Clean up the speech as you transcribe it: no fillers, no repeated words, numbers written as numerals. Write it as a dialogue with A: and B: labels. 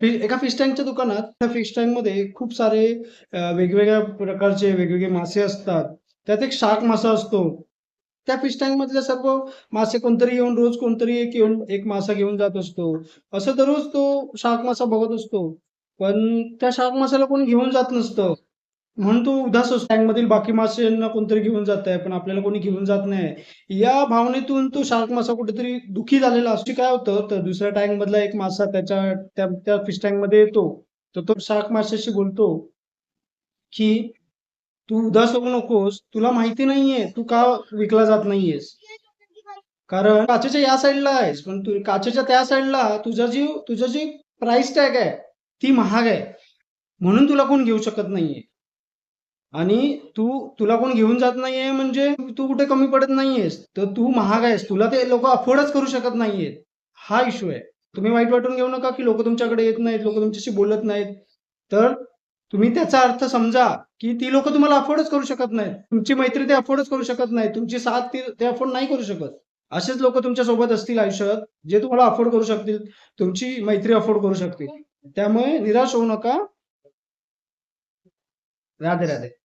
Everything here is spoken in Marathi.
A: एका फिश टँकच्या दुकानात, त्या फिश टँकमध्ये खूप सारे वेगवेगळ्या प्रकारचे वेगवेगळे मासे असतात. त्यात एक शार्क मासा असतो. त्या फिश टँकमधले सर्व मासे कोणतरी येऊन रोज कोणतरी एक येऊन एक मासा घेऊन जात असतो. असं दररोज तो शार्क मासा बघत असतो. पण त्या शार्क मासाला कोणी घेऊन जात नसतं. म्हणून तो उदास असतो. टँकमधील बाकी माशांना कोणतरी घेऊन जातंय, पण आपल्याला कोणी घेऊन जात नाही. या भावनेतून तो शार्क मासा कुठेतरी दुःखी झालेला असतो. काय होतं, तर दुसऱ्या टँकमधला एक मासा त्याच्या त्या त्या फिश टँकमध्ये येतो. तर तो शार्क माशाशी बोलतो, की "तू उदास होऊ नकोस. तुला माहिती नाहीये, तू का विकला जात नाहीयेस. कारण काचेच्या या साईडला आहेस, पण तू काचेच्या त्या साईडला तुझा जी प्राइस टॅग आहे, ती महाग आहे. म्हणून तुला कोण घेऊ शकत नाहीये. आणि तुला कोण घेऊन जात नाहीये म्हणजे तू कुठे कमी पडत नाहीयेस. तर तू महाग आहेस. तुला ते लोकं अफोर्डच करू शकत नाहीयेत. हा इश्यू आहे. तुम्ही वाईट वाटून घेऊ नका, की लोकं तुमच्याकडे येत नाहीत, लोकं तुमच्याशी बोलत नाहीत. तर तुम्ही त्याचा अर्थ समजा, की ती लोकं तुम्हाला अफोर्डच करू शकत नाहीत. तुमची मैत्री ते अफोर्डच करू शकत नाहीत. तुमची साथ ते अफोर्ड नाही करू शकत. असेच लोकं तुमच्या सोबत असतील आयुष्यात, जे तुम्हाला अफोर्ड करू शकतील. तुमची मैत्री अफोर्ड करू शकतील. त्यामुळे निराश होऊ नका. राधे, राधे.